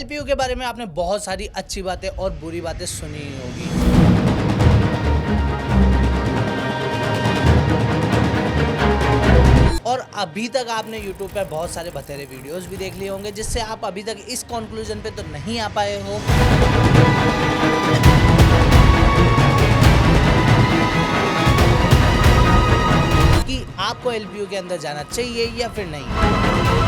LPU के बारे में आपने बहुत सारी अच्छी बातें और बुरी बातें सुनी होगी। और अभी तक आपने YouTube पे बहुत सारे बतेरे वीडियोस भी देख लिए होंगे, जिससे आप अभी तक इस कंक्लूजन पे तो नहीं आ पाए हो कि आपको एलपीयू के अंदर जाना चाहिए या फिर नहीं।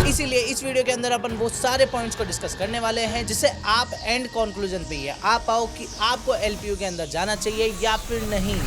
इसीलिए इस वीडियो के अंदर अपन वो सारे पॉइंट्स को डिस्कस करने वाले हैं, जिससे आप एंड कंक्लूजन पे ये आ पाओ कि आपको एलपीयू के अंदर जाना चाहिए या फिर नहीं।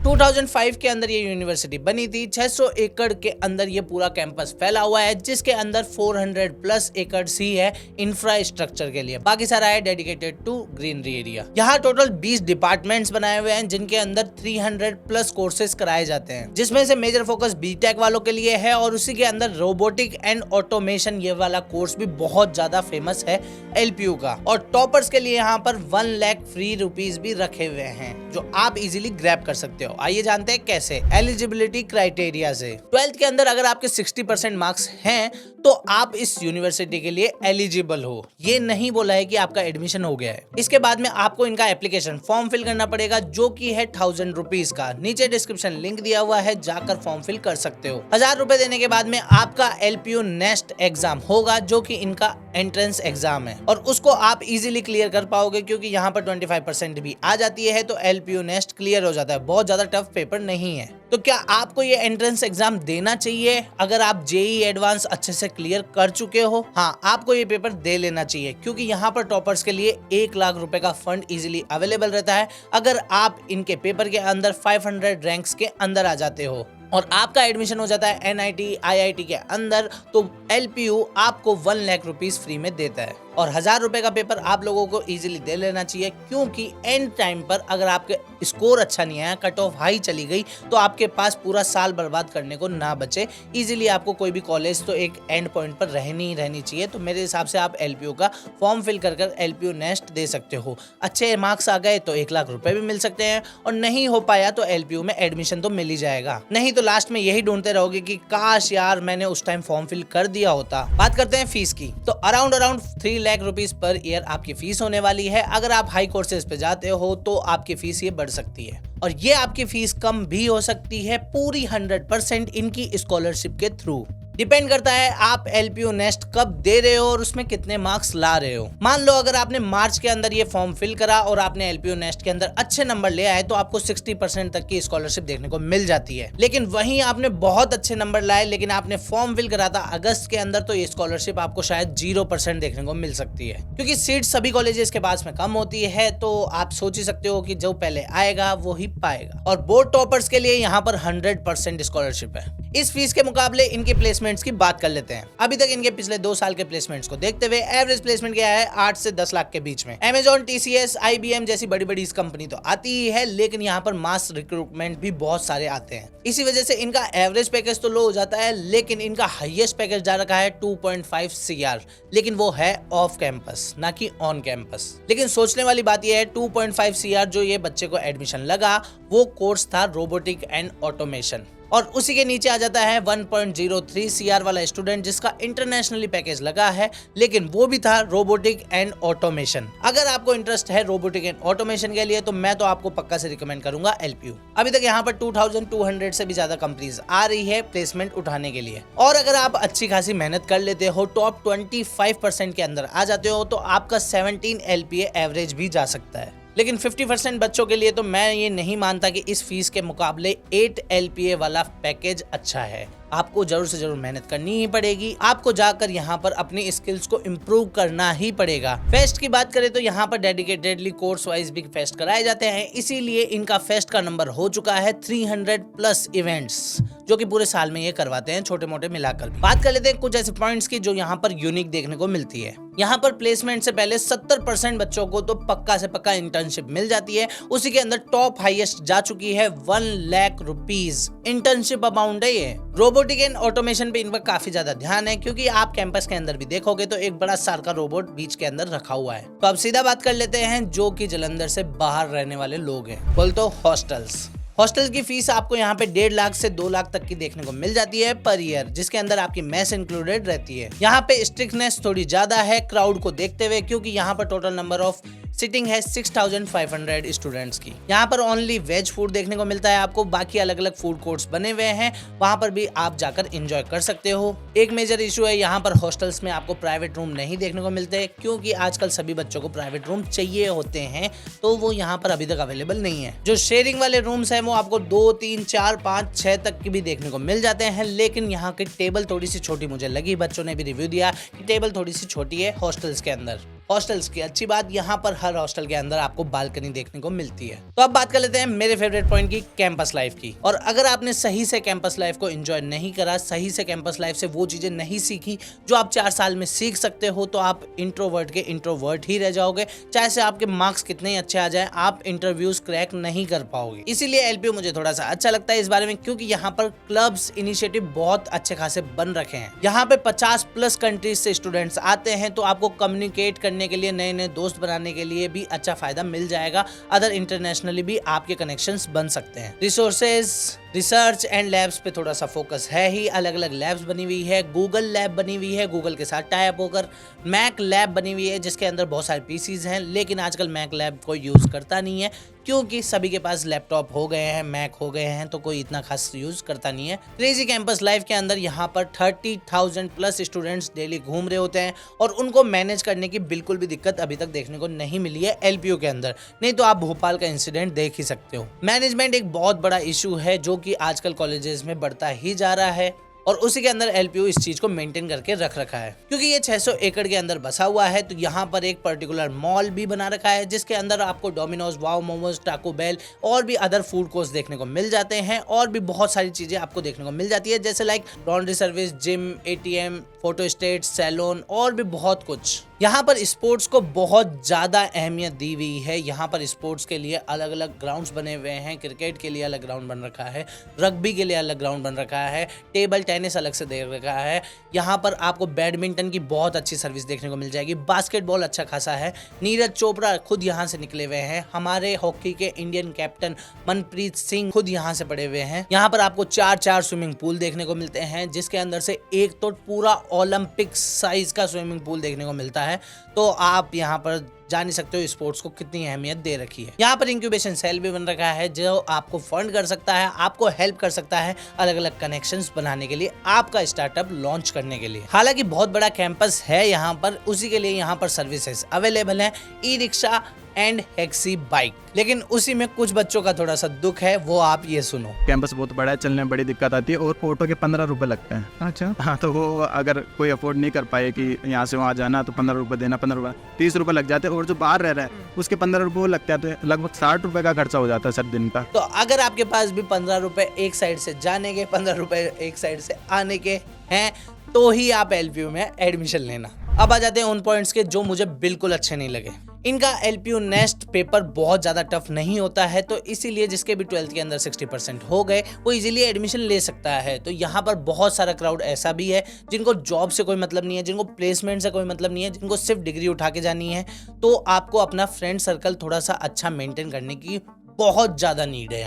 2005 के अंदर ये यूनिवर्सिटी बनी थी। 600 एकड़ के अंदर ये पूरा कैंपस फैला हुआ है, जिसके अंदर 400 प्लस एकड़ ही है इंफ्रास्ट्रक्चर के लिए, बाकी सारा है डेडिकेटेड टू ग्रीनरी एरिया। यहाँ टोटल 20 डिपार्टमेंट्स बनाए हुए हैं, जिनके अंदर 300 प्लस कोर्सेज कराए जाते हैं, जिसमें से मेजर फोकस बीटेक वालों के लिए है और उसी के अंदर रोबोटिक एंड ऑटोमेशन ये वाला कोर्स भी बहुत ज्यादा फेमस है एलपीयू का। और टॉपर्स के लिए यहाँ पर 1 लाख फ्री रुपीज भी रखे हुए हैं, जो आप इजीली ग्रैब कर सकते हो। आइए जानते हैं कैसे। एलिजिबिलिटी क्राइटेरिया से 12th के अंदर अगर आपके 60% मार्क्स हैं तो आप इस यूनिवर्सिटी के लिए एलिजिबल हो। ये नहीं बोला है कि आपका एडमिशन हो गया है। इसके बाद में आपको इनका एप्लीकेशन फॉर्म फिल करना पड़ेगा, जो कि है 1000 रुपीज का। नीचे डिस्क्रिप्शन लिंक दिया हुआ है, जाकर फॉर्म फिल कर सकते हो। 1000 रुपए देने के बाद में आपका एलपीयू नेस्ट एग्जाम होगा, जो कि इनका एंट्रेंस एग्जाम है, और उसको आप इजीली क्लियर कर पाओगे, क्योंकि यहाँ पर 25% भी आ जाती है, तो एलपीयू नेस्ट क्लियर हो जाता है। बहुत ज्यादा टफ पेपर नहीं है। तो क्या आपको ये एंट्रेंस एग्जाम देना चाहिए? अगर आप जेई एडवांस अच्छे से क्लियर कर चुके हो, हाँ, आपको ये पेपर दे लेना चाहिए, क्योंकि यहाँ पर टॉपर्स के लिए 1 लाख रुपए का फंड इजीली अवेलेबल रहता है, अगर आप इनके पेपर के अंदर 500 रैंक्स के अंदर आ जाते हो और आपका एडमिशन हो जाता है एनआईटी आईआईटी के अंदर, तो एलपीयू आपको 1 लाख रुपीस फ्री में देता है। और 1000 रुपए का पेपर आप लोगों को इजीली दे लेना चाहिए, क्योंकि एंड टाइम पर अगर आपके स्कोर अच्छा नहीं आया, कट ऑफ हाई चली गई, तो आपके पास पूरा साल बर्बाद करने को ना बचे। इजीली आपको कोई भी कॉलेज तो एक एंड पॉइंट पर रहनी चाहिए। तो मेरे हिसाब से आप एलपीयू का फॉर्म फिल कर एलपीयू नेस्ट दे सकते हो। अच्छे मार्क्स आ गए तो 1 लाख रुपए भी मिल सकते हैं, और नहीं हो पाया तो एलपीयू में एडमिशन तो मिल ही जाएगा। नहीं तो लास्ट में यही ढूंढते रहोगे कि काश यार मैंने उस टाइम फॉर्म फिल कर दिया होता। बात करते हैं फीस की, तो around 3 lakh rupees per year आपकी फीस होने वाली है। अगर आप हाई कोर्सेज पे जाते हो तो आपकी फीस ये बढ़ सकती है, और ये आपकी फीस कम भी हो सकती है, पूरी 100% इनकी स्कॉलरशिप के थ्रू। डिपेंड करता है आप एलपीयू नेस्ट कब दे रहे हो और उसमें कितने मार्क्स ला रहे हो। मान लो अगर आपने मार्च के अंदर ये फॉर्म फिल करा और आपने एलपीयू नेस्ट के अंदर अच्छे नंबर ले आए, तो आपको 60% तक की स्कॉलरशिप देखने को मिल जाती है। लेकिन वहीं आपने बहुत अच्छे नंबर लाए, लेकिन आपने फॉर्म फिल करा था अगस्त के अंदर, तो ये स्कॉलरशिप आपको शायद 0% देखने को मिल सकती है, क्योंकि सीट सभी कॉलेजेस के पास में कम होती है। तो आप सोच ही सकते हो कि जो पहले आएगा वो ही पाएगा। और बोर्ड टॉपर्स के लिए यहाँ पर 100% स्कॉलरशिप है। इस फीस के मुकाबले इनके प्लेसमेंट्स की बात कर लेते हैं। अभी तक इनके पिछले 2 साल के प्लेसमेंट्स को देखते हुए एवरेज प्लेसमेंट क्या है, 8 से 10 लाख के बीच में। अमेजॉन, टीसीएस, आईबीएम जैसी बड़ी बड़ी कंपनी तो आती ही है, लेकिन यहाँ पर मास रिक्रूटमेंट भी बहुत सारे आते हैं। इसी वजह से इनका एवरेज पैकेज तो लो हो जाता है, लेकिन इनका हाईएस्ट पैकेज जा रखा है 2.5 CR, लेकिन वो है ऑफ कैंपस, ना कि ऑन कैंपस। लेकिन सोचने वाली बात यह है, 2.5 CR जो ये बच्चे को एडमिशन लगा, वो कोर्स था रोबोटिक एंड ऑटोमेशन, और उसी के नीचे आ जाता है 1.03 CR वाला स्टूडेंट, जिसका इंटरनेशनली पैकेज लगा है, लेकिन वो भी था रोबोटिक एंड ऑटोमेशन। अगर आपको इंटरेस्ट है रोबोटिक एंड ऑटोमेशन के लिए, तो मैं तो आपको पक्का से रिकमेंड करूंगा एलपीयू। अभी तक यहाँ पर 2200 से भी ज्यादा कंपनीज आ रही है प्लेसमेंट उठाने के लिए, और अगर आप अच्छी खासी मेहनत कर लेते हो, टॉप 25% के अंदर आ जाते हो, तो आपका 17 LPA एवरेज भी जा सकता है। लेकिन 50% बच्चों के लिए तो मैं ये नहीं मानता कि इस फीस के मुकाबले 8 LPA वाला पैकेज अच्छा है। आपको जरूर से जरूर मेहनत करनी ही पड़ेगी। आपको जाकर यहाँ पर अपनी स्किल्स को इम्प्रूव करना ही पड़ेगा। फेस्ट की बात करें तो यहाँ पर डेडिकेटेडली कोर्स वाइज भी फेस्ट कराए जाते हैं, इसीलिए इनका फेस्ट का नंबर हो चुका है 300+ इवेंट्स, जो कि पूरे साल में ये करवाते हैं, छोटे मोटे मिलाकर भी। बात कर लेते हैं कुछ ऐसे पॉइंट्स की जो यहाँ पर यूनिक देखने को मिलती है। यहाँ पर प्लेसमेंट से पहले 70% बच्चों को तो पक्का से पक्का इंटर्नशिप मिल जाती है। उसी के अंदर टॉप हाईएस्ट जा चुकी है 1 लाख रुपीज इंटर्नशिप अमाउंट है ये। रोबोटिक एंड ऑटोमेशन पे इन पर काफी ज्यादा ध्यान है, क्योंकि आप कैंपस के अंदर भी देखोगे तो एक बड़ा सार का रोबोट बीच के अंदर रखा हुआ है। तो अब सीधा बात कर लेते हैं जो कि जालंधर से बाहर रहने वाले लोग हैं, बोल तो हॉस्टल्स। हॉस्टल की फीस आपको यहाँ पे 1.5 लाख से 2 लाख तक की देखने को मिल जाती है पर ईयर, जिसके अंदर आपकी मेस इंक्लूडेड रहती है। यहाँ पे स्ट्रिक्टनेस थोड़ी ज्यादा है क्राउड को देखते हुए, क्योंकि यहाँ पर टोटल नंबर ऑफ सिटिंग है 6500 स्टूडेंट्स की। यहाँ पर ओनली वेज फूड देखने को मिलता है आपको, बाकी अलग अलग फूड कोर्ट्स बने हुए हैं, वहां पर भी आप जाकर एंजॉय कर सकते हो। एक मेजर इशू है यहाँ पर हॉस्टल्स में आपको प्राइवेट रूम नहीं देखने को मिलते, क्योंकि आजकल सभी बच्चों को प्राइवेट रूम चाहिए होते हैं, तो वो यहाँ पर अभी तक अवेलेबल नहीं है। जो शेयरिंग वाले रूम्स हैं वो आपको 2, 3, 4, 5, 6 तक की भी देखने को मिल जाते हैं, लेकिन यहाँ की टेबल थोड़ी सी छोटी मुझे लगी। बच्चों ने भी रिव्यू दिया कि टेबल थोड़ी सी छोटी है हॉस्टल्स के अंदर। हॉस्टल्स की अच्छी बात, यहाँ पर हर हॉस्टल के अंदर आपको बालकनी देखने को मिलती है। तो अब बात कर लेते हैं मेरे फेवरेट पॉइंट की, कैंपस लाइफ की। और अगर आपने सही से कैंपस लाइफ को एंजॉय नहीं करा, सही से कैंपस लाइफ से वो चीजें नहीं सीखी जो आप 4 साल में सीख सकते हो, तो आप इंट्रोवर्ट के इंट्रोवर्ट ही रह जाओगे। चाहे से आपके मार्क्स कितने ही अच्छे आ जाए, आप इंटरव्यूज क्रैक नहीं कर पाओगे। इसीलिए एलपीयू मुझे थोड़ा सा अच्छा लगता है इस बारे में, क्योंकि यहाँ पर क्लब्स इनिशिएटिव बहुत अच्छे खासे बन रखे हैं। यहाँ पे 50+ कंट्रीज से स्टूडेंट्स आते हैं, तो आपको कम्युनिकेट करने के लिए, नए नए दोस्त बनाने के लिए भी अच्छा फायदा मिल जाएगा। अदर इंटरनेशनली भी आपके कनेक्शंस बन सकते हैं। रिसोर्सेज, रिसर्च एंड लैब्स पे थोड़ा सा फोकस है ही। अलग अलग लैब्स बनी हुई है, गूगल लैब बनी हुई है, गूगल के साथ टाई अप होकर मैक लैब बनी हुई है, जिसके अंदर बहुत सारे पीसीज हैं, लेकिन आजकल मैक लैब कोई यूज करता नहीं है, क्योंकि सभी के पास लैपटॉप हो गए हैं, मैक हो गए हैं, तो कोई इतना खास यूज करता नहीं है। क्रेजी कैंपस लाइफ के अंदर यहाँ पर 30,000+ स्टूडेंट्स डेली घूम रहे होते हैं, और उनको मैनेज करने की बिल्कुल भी दिक्कत अभी तक देखने को नहीं मिली है एलपीयू के अंदर। नहीं तो आप भोपाल का इंसिडेंट देख ही सकते हो। मैनेजमेंट एक बहुत बड़ा इशू है, जो कि आजकल कॉलेजेस में बढ़ता ही जा रहा है, और उसी के अंदर एलपीयू इस चीज को मेंटेन करके रख रखा है। क्योंकि ये 600 एकड़ के अंदर बसा हुआ है, तो यहाँ पर एक पर्टिकुलर मॉल भी बना रखा है, जिसके अंदर आपको Domino's, wow momos, Taco Bell और भी अदर फूड कोर्ट्स देखने को मिल जाते हैं, और भी बहुत सारी चीजें आपको देखने को मिल जाती है, जैसे like laundry service, gym, ATM, photostat, salon और भी बहुत कुछ। यहाँ पर स्पोर्ट्स को बहुत ज्यादा अहमियत दी हुई है। यहाँ पर स्पोर्ट्स के लिए अलग अलग ग्राउंड्स बने हुए हैं। क्रिकेट के लिए अलग ग्राउंड बन रखा है, रग्बी के लिए अलग ग्राउंड बन रखा है, टेबल टेनिस अलग से दे रखा है। यहाँ पर आपको बैडमिंटन की बहुत अच्छी सर्विस देखने को मिल जाएगी। बास्केटबॉल अच्छा खासा है। नीरज चोपड़ा खुद यहाँ से निकले हुए हैं। हमारे हॉकी के इंडियन कैप्टन मनप्रीत सिंह खुद यहाँ से पढ़े हुए हैं। यहाँ पर आपको 4 स्विमिंग पूल देखने को मिलते हैं, जिसके अंदर से एक तो पूरा ओलंपिक साइज का स्विमिंग पूल देखने को मिलता है। तो आप यहाँ पर जान ही सकते हो स्पोर्ट्स को कितनी अहमियत दे रखी है। यहाँ पर इंक्यूबेशन सेल भी बन रखा है, जो आपको फंड कर सकता है, आपको हेल्प कर सकता है अलग अलग कनेक्शंस बनाने के लिए, आपका स्टार्टअप लॉन्च करने के लिए। हालांकि बहुत बड़ा कैंपस है यहाँ पर, उसी के लिए यहाँ पर सर्विसेज अवेलेबल है, e rickshaw and taxi bike. लेकिन उसी में कुछ बच्चों का थोड़ा सा दुख है, वो आप ये सुनो। कैंपस बहुत बड़ा है, चलने में बड़ी दिक्कत आती है, और ऑटो के 15 रुपए लगते हैं। अच्छा हाँ, तो वो अगर कोई अफोर्ड नहीं कर पाए कि यहाँ से वहाँ जाना, तो 15 रुपए देना, 15 रुपए 30 रुपए लग जाते हैं, और जो बाहर रह रहा है उसके 15 रुपए वो लगते हैं, तो लगभग 60 रुपए का खर्चा हो जाता है सर दिन का। तो अगर आपके पास भी 15 रुपए एक साइड से जाने के, 15 रुपए एक साइड से आने के हैं, तो ही आप एलपीयू में एडमिशन लेना। अब आ जाते हैं उन पॉइंट्स के जो मुझे बिल्कुल अच्छे नहीं लगे। इनका एलपीयू नेक्स्ट पेपर बहुत ज़्यादा टफ नहीं होता है, तो इसीलिए जिसके भी 12th के अंदर 60% हो गए वो इजीली एडमिशन ले सकता है। तो यहाँ पर बहुत सारा क्राउड ऐसा भी है जिनको जॉब से कोई मतलब नहीं है, जिनको प्लेसमेंट से कोई मतलब नहीं है, जिनको सिर्फ डिग्री उठा के जानी है। तो आपको अपना फ्रेंड सर्कल थोड़ा सा अच्छा मेंटेन करने की बहुत ज़्यादा नीड है।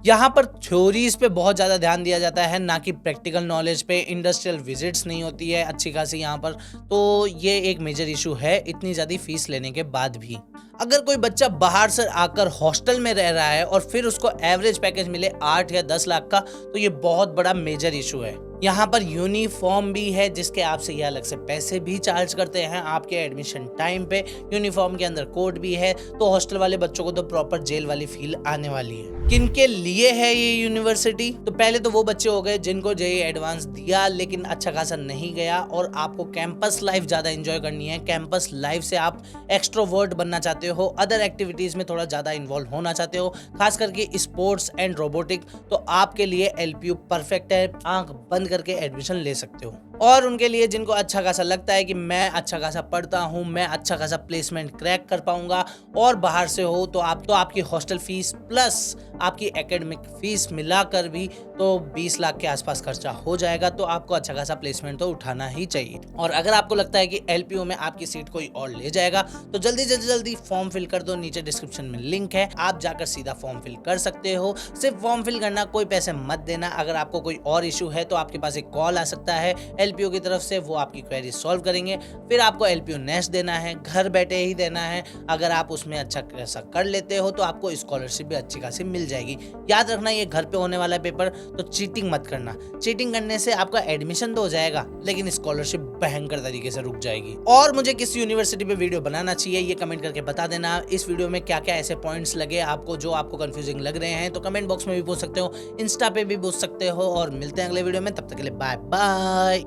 यहाँ पर थ्योरीज पे बहुत ज़्यादा ध्यान दिया जाता है, ना कि प्रैक्टिकल नॉलेज पे। इंडस्ट्रियल विजिट्स नहीं होती है अच्छी खासी यहाँ पर, तो ये एक मेजर इशू है इतनी ज़्यादा फीस लेने के बाद भी। अगर कोई बच्चा बाहर से आकर हॉस्टल में रह रहा है और फिर उसको एवरेज पैकेज मिले 8 या 10 लाख का, तो ये बहुत बड़ा मेजर इशू है। यहाँ पर यूनिफॉर्म भी है, जिसके आपसे ये अलग से पैसे भी चार्ज करते हैं आपके एडमिशन टाइम पे। यूनिफॉर्म के अंदर कोड भी है, तो हॉस्टल वाले बच्चों को तो प्रॉपर जेल वाली फील आने वाली है। किनके लिए है ये यूनिवर्सिटी? तो पहले तो वो बच्चे हो गए जिनको जेईई एडवांस दिया लेकिन अच्छा खासा नहीं गया, और आपको कैंपस लाइफ ज्यादा एंजॉय करनी है। कैंपस लाइफ से आप एक्सट्रोवर्ट बनना चाहते हो, अदर एक्टिविटीज में थोड़ा ज्यादा इन्वॉल्व होना चाहते हो, खास करके स्पोर्ट्स एंड रोबोटिक, तो आपके लिए एलपीयू परफेक्ट है। आंख बंद करके एडमिशन ले सकते हो। और उनके लिए जिनको अच्छा खासा लगता है कि मैं अच्छा खासा पढ़ता हूँ, मैं अच्छा खासा प्लेसमेंट क्रैक कर पाऊंगा और बाहर से हो, तो आपकी हॉस्टल फीस प्लस आपकी एकेडमिक फीस मिलाकर भी तो 20 लाख के आसपास खर्चा हो जाएगा। तो आपको अच्छा खासा प्लेसमेंट तो उठाना ही चाहिए। और अगर आपको लगता है कि LPU में आपकी सीट कोई और ले जाएगा तो जल्दी फॉर्म फिल कर दो, नीचे डिस्क्रिप्शन में लिंक है, आप जाकर सीधा फॉर्म फिल कर सकते हो। सिर्फ फॉर्म फिल करना, कोई पैसे मत देना। अगर आपको कोई और इशू है तो आपके पास एक कॉल आ सकता है LPU की तरफ से, वो आपकी क्वेरी सॉल्व करेंगे। फिर आपको LPU नेस्ट देना है, घर बैठे ही देना है। अगर आप उसमें अच्छा खासा कर लेते हो तो आपको स्कॉलरशिप भी अच्छी खासी मिल जाएगी। याद रखना, ये घर पे होने वाला पेपर, तो चीटिंग मत करना। चीटिंग करने से आपका एडमिशन तो हो जाएगा लेकिन स्कॉलरशिप भयंकर तरीके से रुक जाएगी। और मुझे किस यूनिवर्सिटी पे वीडियो बनाना चाहिए ये कमेंट करके बता देना। इस वीडियो में क्या क्या ऐसे पॉइंट्स लगे आपको जो आपको कंफ्यूजिंग लग रहे हैं, तो कमेंट बॉक्स में भी पूछ सकते हो, इंस्टा पे भी पूछ सकते हो। और मिलते हैं अगले वीडियो में, तब तक के लिए बाय बाय।